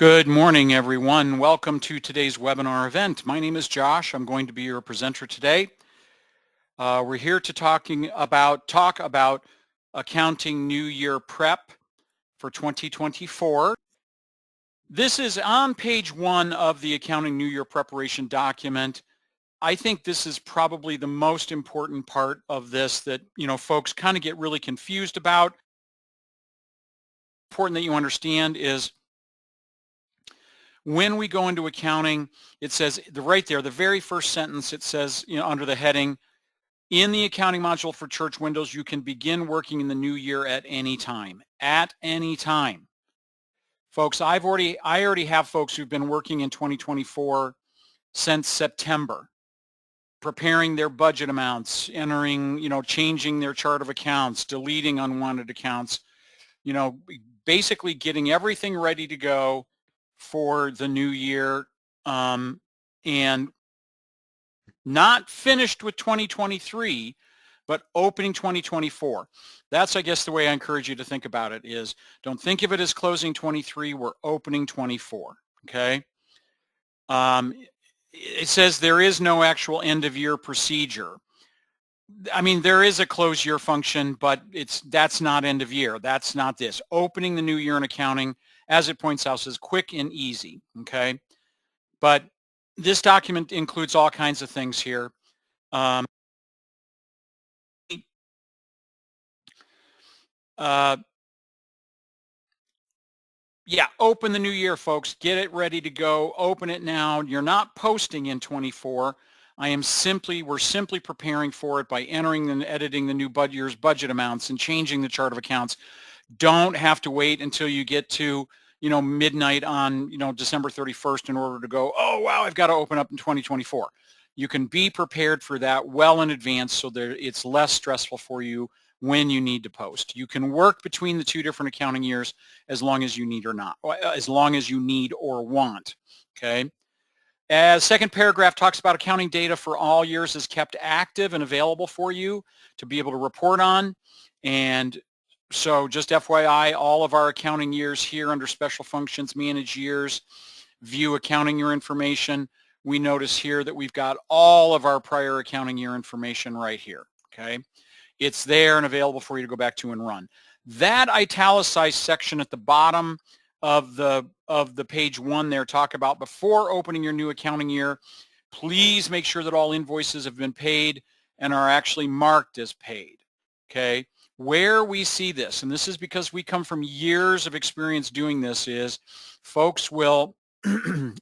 Good morning, everyone. Welcome to today's webinar event. My name is Josh. I'm going to be your presenter today. We're here to talk about accounting New Year prep for 2024. This is on page 1 of the Accounting New Year preparation document. I think this is probably the most important part of this that, folks kind of get really confused about. Important that you understand is when we go into accounting, it says right there, the very first sentence, it says, under the heading, in the accounting module for Church Windows, you can begin working in the new year at any time. At any time. Folks, I already have folks who've been working in 2024 since September, preparing their budget amounts, entering, changing their chart of accounts, deleting unwanted accounts, basically getting everything ready to go for the new year, and not finished with 2023, but opening 2024. That's, I guess, the way I encourage you to think about it is don't think of it as closing 23, we're opening 24, okay? It says there is no actual end of year procedure. I mean, there is a close year function, but that's not end of year. That's not this. Opening the new year in accounting, as it points out, is quick and easy, okay? But this document includes all kinds of things here. Yeah, open the new year, folks. Get it ready to go. Open it now. You're not posting in 24. We're simply preparing for it by entering and editing the new year's budget amounts and changing the chart of accounts. Don't have to wait until you get to, midnight on, December 31st in order to go, oh, wow, I've got to open up in 2024. You can be prepared for that well in advance so that it's less stressful for you when you need to post. You can work between the two different accounting years as long as you need or want, okay? As second paragraph talks about accounting data for all years is kept active and available for you to be able to report on. And so just FYI, all of our accounting years here under special functions, manage years, view accounting year information. We notice here that we've got all of our prior accounting year information right here, okay? It's there and available for you to go back to and run. That italicized section at the bottom of the page 1 there talk about before opening your new accounting year, please make sure that all invoices have been paid and are actually marked as paid, okay? Where we see this, and this is because we come from years of experience doing this, is folks will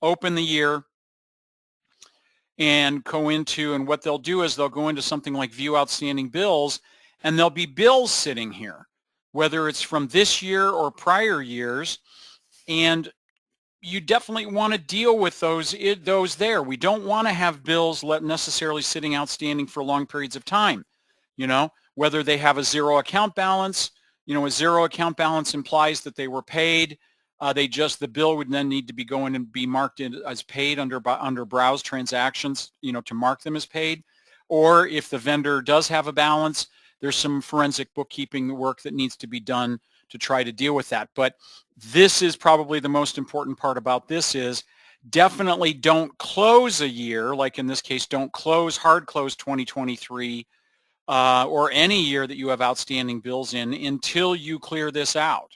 open the year and go into, and what they'll do is they'll go into something like view outstanding bills, and there'll be bills sitting here, whether it's from this year or prior years, and you definitely want to deal with those there. We don't want to have bills necessarily sitting outstanding for long periods of time, whether they have a zero account balance. A zero account balance implies that they were paid. The bill would then need to be going and be marked as paid under browse transactions, to mark them as paid. Or if the vendor does have a balance, there's some forensic bookkeeping work that needs to be done to try to deal with that. But this is probably the most important part about this is definitely don't close a year, like in this case, don't hard close 2023 or any year that you have outstanding bills in until you clear this out.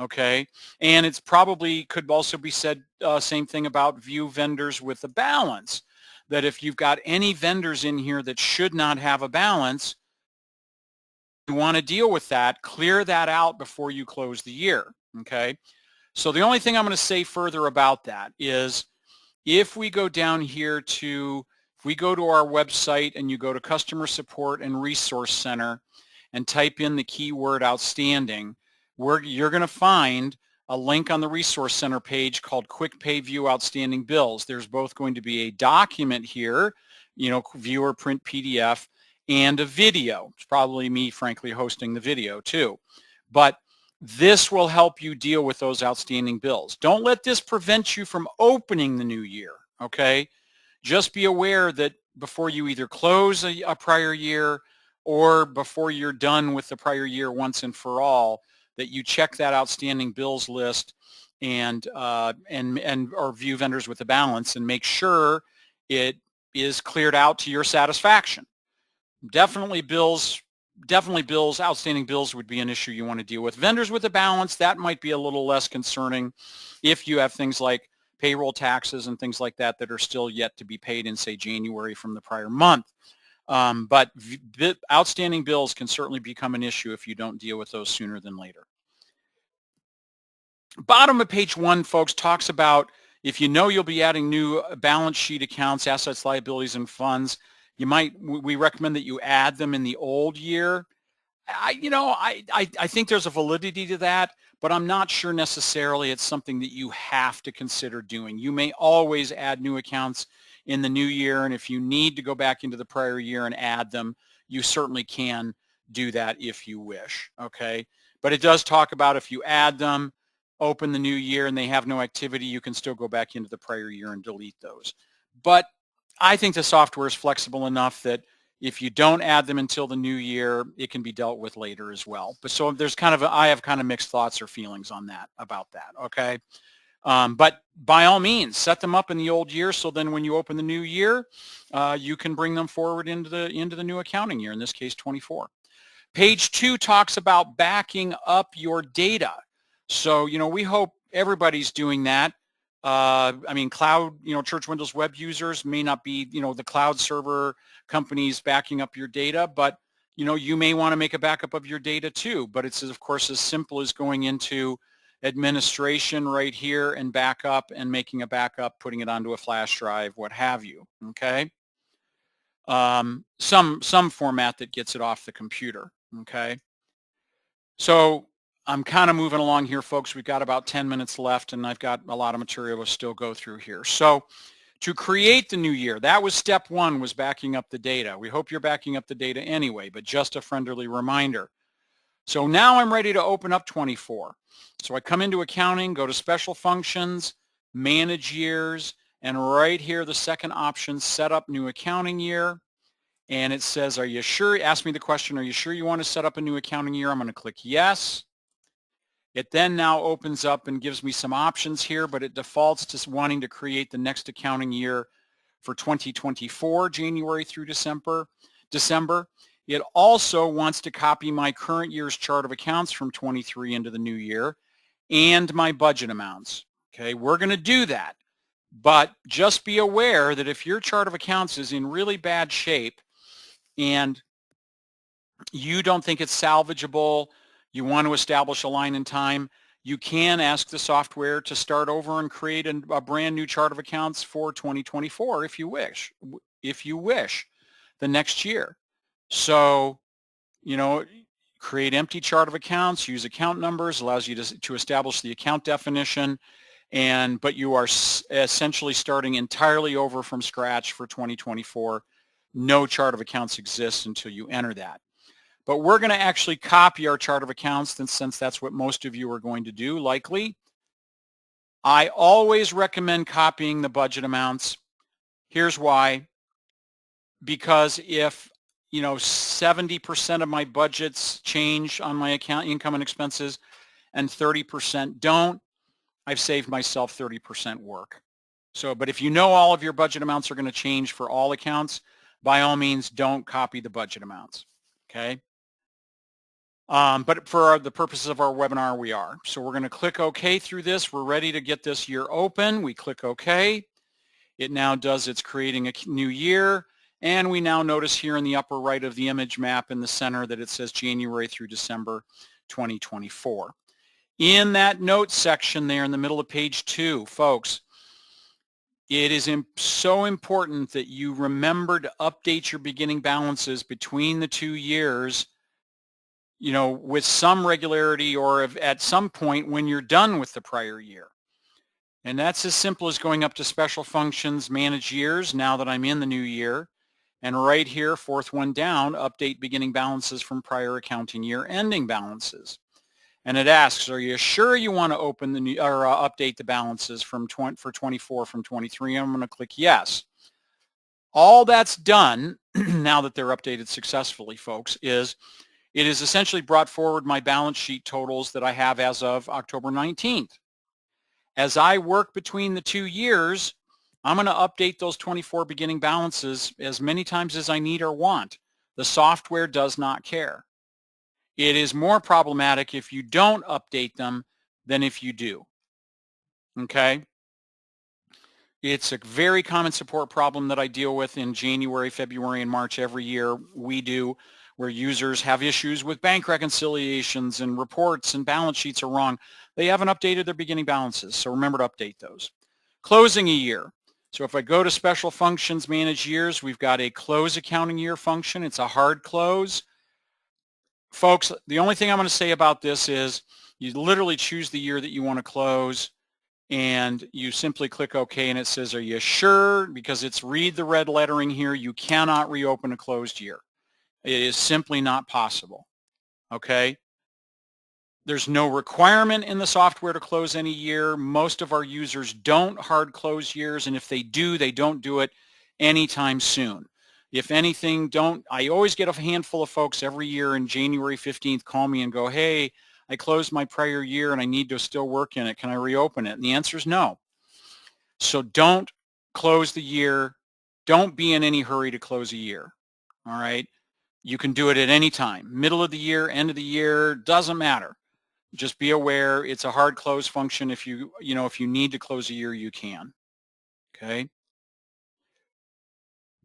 Okay, and it's probably could also be said same thing about view vendors with a balance, that if you've got any vendors in here that should not have a balance, you want to deal with that, clear that out before you close the year, okay? So the only thing I'm going to say further about that is if we go down here if we go to our website and you go to Customer Support and Resource Center and type in the keyword outstanding, you're going to find a link on the Resource Center page called Quick Pay View Outstanding Bills. There's both going to be a document here, view or print PDF, and a video. It's probably me, frankly, hosting the video too. But this will help you deal with those outstanding bills. Don't let this prevent you from opening the new year, okay? Just be aware that before you either close a prior year or before you're done with the prior year once and for all, that you check that outstanding bills list and or view vendors with a balance and make sure it is cleared out to your satisfaction. Definitely bills, outstanding bills would be an issue you want to deal with. Vendors with a balance, that might be a little less concerning if you have things like payroll taxes and things like that that are still yet to be paid in, say, January from the prior month. But outstanding bills can certainly become an issue if you don't deal with those sooner than later. Bottom of page 1, folks, talks about if you know you'll be adding new balance sheet accounts, assets, liabilities, and funds, we recommend that you add them in the old year. I think there's a validity to that, but I'm not sure necessarily it's something that you have to consider doing. You may always add new accounts in the new year, and if you need to go back into the prior year and add them, you certainly can do that if you wish, okay? But it does talk about if you add them, open the new year, and they have no activity, you can still go back into the prior year and delete those. But I think the software is flexible enough that if you don't add them until the new year, it can be dealt with later as well. But so there's I have kind of mixed thoughts or feelings on that, about that, okay? But by all means, set them up in the old year so then when you open the new year, you can bring them forward into the new accounting year, in this case 24. Page 2 talks about backing up your data. So, we hope everybody's doing that. Cloud, Church Windows web users may not be, the cloud server companies backing up your data, but, you may want to make a backup of your data too. But it's, of course, as simple as going into administration right here and backup and making a backup, putting it onto a flash drive, what have you, okay? Some format that gets it off the computer, okay? So I'm kind of moving along here, folks. We've got about 10 minutes left, and I've got a lot of material to still go through here. So to create the new year, that was step 1, was backing up the data. We hope you're backing up the data anyway, but just a friendly reminder. So now I'm ready to open up 24. So I come into accounting, go to special functions, manage years, and right here, the second option, set up new accounting year. And it says, are you sure? Ask me the question, are you sure you want to set up a new accounting year? I'm going to click yes. It then now opens up and gives me some options here, but it defaults to wanting to create the next accounting year for 2024, January through December. It also wants to copy my current year's chart of accounts from 23 into the new year and my budget amounts. Okay, we're going to do that. But just be aware that if your chart of accounts is in really bad shape and you don't think it's salvageable, you want to establish a line in time, you can ask the software to start over and create a brand new chart of accounts for 2024 if you wish, the next year. So, create empty chart of accounts, use account numbers, allows you to establish the account definition, but you are essentially starting entirely over from scratch for 2024. No chart of accounts exists until you enter that. But we're going to actually copy our chart of accounts since that's what most of you are going to do, likely. I always recommend copying the budget amounts. Here's why. Because if 70% of my budgets change on my account income and expenses and 30% don't, I've saved myself 30% work. So, but if you know all of your budget amounts are going to change for all accounts, by all means, don't copy the budget amounts, okay? But for the purposes of our webinar, we are. So we're going to click OK through this. We're ready to get this year open. We click OK. It now does its creating a new year. And we now notice here in the upper right of the image map in the center that it says January through December 2024. In that notes section there in the middle of page 2, folks, it is so important that you remember to update your beginning balances between the 2 years, with some regularity or at some point when you're done with the prior year. And that's as simple as going up to special functions, manage years, now that I'm in the new year. And right here, fourth one down, update beginning balances from prior accounting year ending balances. And it asks, are you sure you want to open the new or update the balances for 24 from 23? I'm going to click yes. All that's done now that they're updated successfully, folks, is it has essentially brought forward my balance sheet totals that I have as of October 19th. As I work between the 2 years, I'm going to update those 24 beginning balances as many times as I need or want. The software does not care. It is more problematic if you don't update them than if you do. Okay? It's a very common support problem that I deal with in January, February, and March every year. We do, where users have issues with bank reconciliations and reports and balance sheets are wrong. They haven't updated their beginning balances, so remember to update those. Closing a year. So if I go to special functions, manage years, we've got a close accounting year function. It's a hard close. Folks, the only thing I'm going to say about this is you literally choose the year that you want to close, and you simply click OK, and it says, are you sure? Because it's read the red lettering here. You cannot reopen a closed year. It is simply not possible. Okay? There's no requirement in the software to close any year. Most of our users don't hard close years, and if they don't do it anytime soon. If anything, I always get a handful of folks every year in January 15th call me and go, hey, I closed my prior year and I need to still work in it. Can I reopen it? And the answer is no. So don't close the year. Don't be in any hurry to close a year. All right? You can do it at any time. Middle of the year, end of the year, doesn't matter. Just be aware it's a hard close function. If you need to close a year, you can. Okay?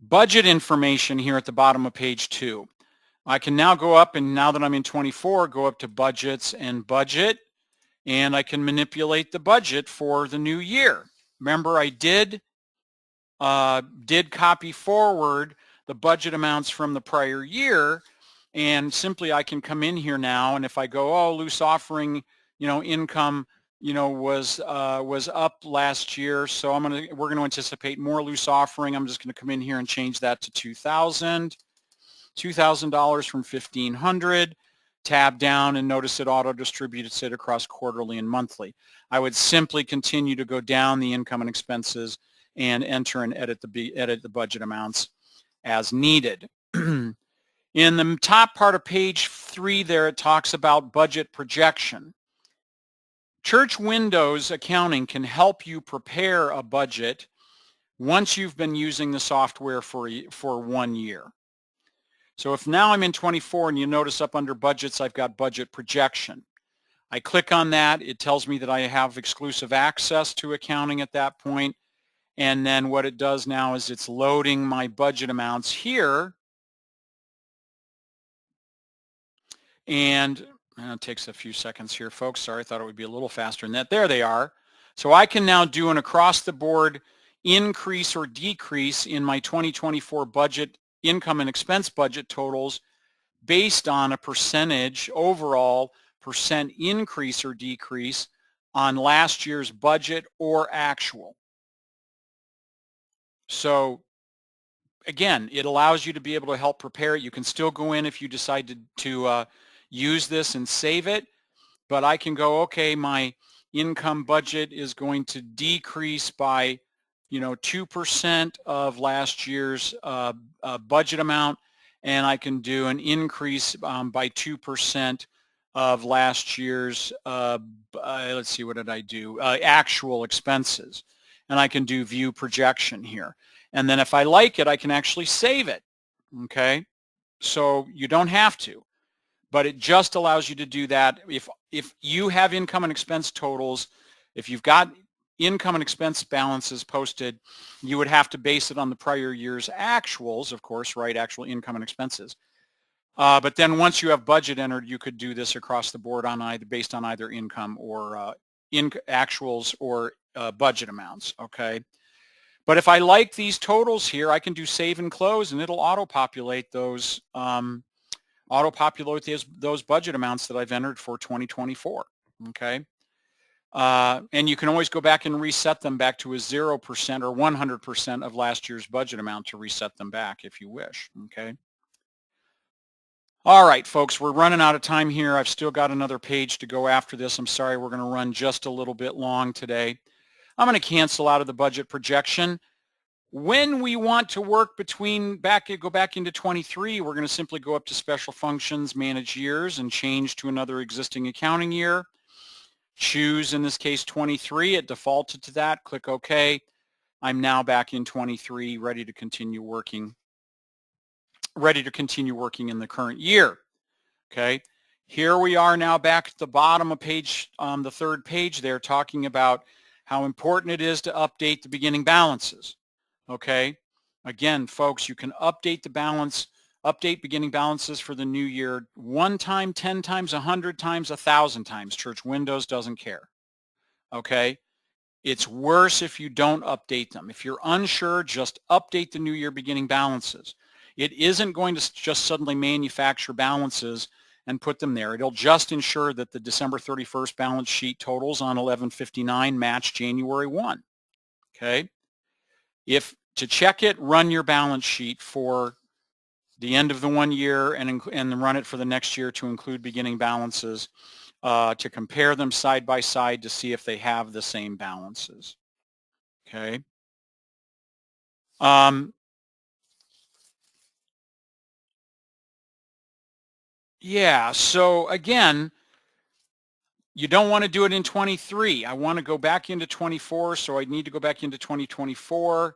Budget information here at the bottom of page 2. I can now go up, and now that I'm in 24, go up to budgets and budget, and I can manipulate the budget for the new year. Remember, I did copy forward the budget amounts from the prior year, and simply I can come in here now, and if I go, oh, loose offering, income, was up last year, so we're going to anticipate more loose offering. I'm just going to come in here and change that to $2,000 from $1,500. Tab down and notice it auto distributes it across quarterly and monthly. I would simply continue to go down the income and expenses and enter and edit the budget amounts as needed. In the top part of page 3 there, it talks about budget projection. Church Windows Accounting can help you prepare a budget once you've been using the software for 1 year. So if now I'm in 24 and you notice up under budgets, I've got budget projection. I click on that. It tells me that I have exclusive access to accounting at that point. And then what it does now is it's loading my budget amounts here. And it takes a few seconds here, folks. Sorry, I thought it would be a little faster than that. There they are. So I can now do an across-the-board increase or decrease in my 2024 budget, income and expense budget totals based on a percentage, overall percent increase or decrease on last year's budget or actual. So again, it allows you to be able to help prepare it. You can still go in if you decide to use this and save it, but I can go, okay, my income budget is going to decrease by 2% of last year's budget amount, and I can do an increase by 2% of last year's, let's see, what did I do? Actual expenses. And I can do view projection here. And then if I like it, I can actually save it, okay? So you don't have to, but it just allows you to do that. If you have income and expense totals, if you've got income and expense balances posted, you would have to base it on the prior year's actuals, of course, right? Actual income and expenses. But then once you have budget entered, you could do this across the board based on either income or actuals or budget amounts, okay? But if I like these totals here, I can do save and close, and it'll auto-populate those budget amounts that I've entered for 2024, okay? And you can always go back and reset them back to a 0% or 100% of last year's budget amount to reset them back if you wish, okay? All right, folks, we're running out of time here. I've still got another page to go after this. I'm sorry, we're going to run just a little bit long today. I'm going to cancel out of the budget projection. When we want to work go back into 23, we're going to simply go up to special functions, manage years, and change to another existing accounting year. choose, in this case, 23. It defaulted to that. Click OK. I'm now back in 23, ready to continue working in the current year. Okay. Here we are now back at the bottom of page, the third page there, talking about how important it is to update the beginning balances. Okay. Again, folks, you can update beginning balances for the new year 1 time, 10 times, 100 times, 1,000 times. Church Windows doesn't care. Okay. It's worse if you don't update them. If you're unsure, just update the new year beginning balances. It isn't going to just suddenly manufacture balances and put them there. It'll just ensure that the December 31st balance sheet totals on 11/59 match January 1. Okay. If to check it, run your balance sheet for the end of the 1 year and run it for the next year to include beginning balances, to compare them side by side to see if they have the same balances. Okay. Yeah, so again, you don't want to do it in 23. I want to go back into 24, so I need to go back into 2024.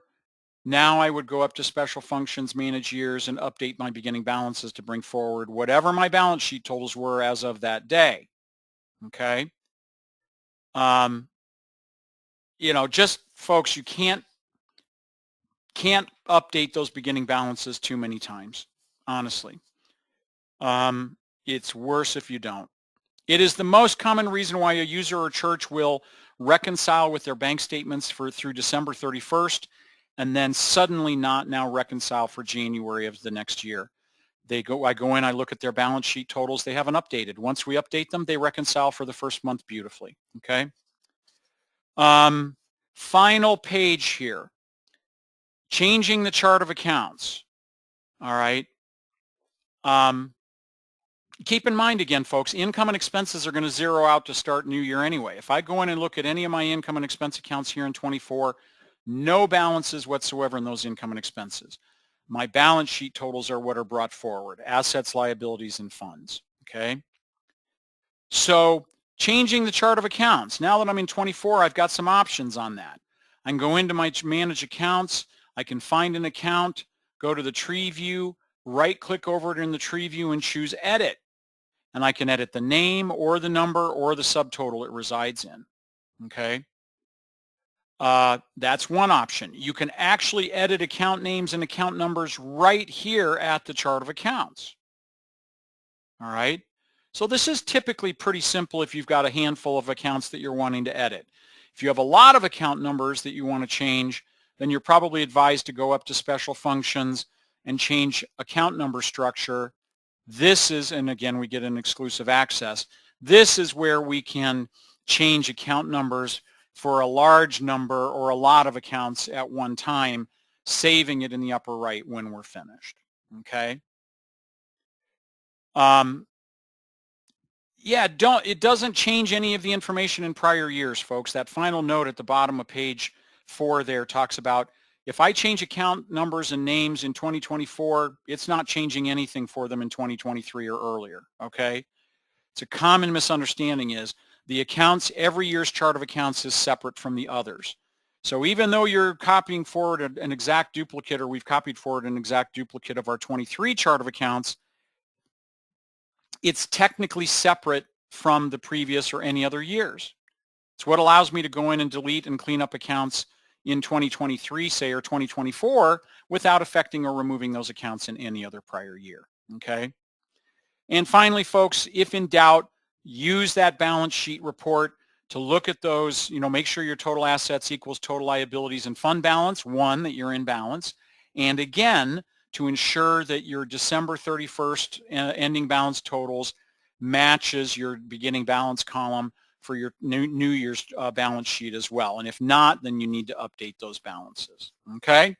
Now I would go up to special functions, manage years, and update my beginning balances to bring forward whatever my balance sheet totals were as of that day. Okay. Just folks, you can't update those beginning balances too many times, honestly. It's worse if you don't. It is the most common reason why a user or church will reconcile with their bank statements through December 31st and then suddenly not now reconcile for January of the next year. I go in, I look at their balance sheet totals. They haven't updated. Once we update them, they reconcile for the first month beautifully. Okay. Final page here. Changing the chart of accounts. All right. Keep in mind again, folks, income and expenses are going to zero out to start new year anyway. If I go in and look at any of my income and expense accounts here in 24, no balances whatsoever in those income and expenses. My balance sheet totals are what are brought forward, assets, liabilities, and funds. Okay. So changing the chart of accounts. Now that I'm in 24, I've got some options on that. I can go into my manage accounts. I can find an account, go to the tree view, right click over it in the tree view and choose edit. And I can edit the name or the number or the subtotal it resides in. Okay. That's one option. You can actually edit account names and account numbers right here at the chart of accounts. All right. So this is typically pretty simple if you've got a handful of accounts that you're wanting to edit. If you have a lot of account numbers that you want to change, then you're probably advised to go up to special functions and change account number structure. This is, and again, we get an exclusive access. This is where we can change account numbers for a large number or a lot of accounts at one time, saving it in the upper right when we're finished. Okay. Yeah, it doesn't change any of the information in prior years, folks. That final note at the bottom of page 4 there talks about if I change account numbers and names in 2024, it's not changing anything for them in 2023 or earlier, okay? It's a common misunderstanding is the accounts, every year's chart of accounts is separate from the others. So even though you're copying forward an exact duplicate, or we've copied forward an exact duplicate of our 23 chart of accounts, it's technically separate from the previous or any other years. It's what allows me to go in and delete and clean up accounts in 2023, say, or 2024 without affecting or removing those accounts in any other prior year, okay? And finally, folks, if in doubt, use that balance sheet report to look at those, make sure your total assets equals total liabilities and fund balance, one, that you're in balance, and again, to ensure that your December 31st ending balance totals matches your beginning balance column for your New Year's balance sheet as well. And if not, then you need to update those balances. Okay?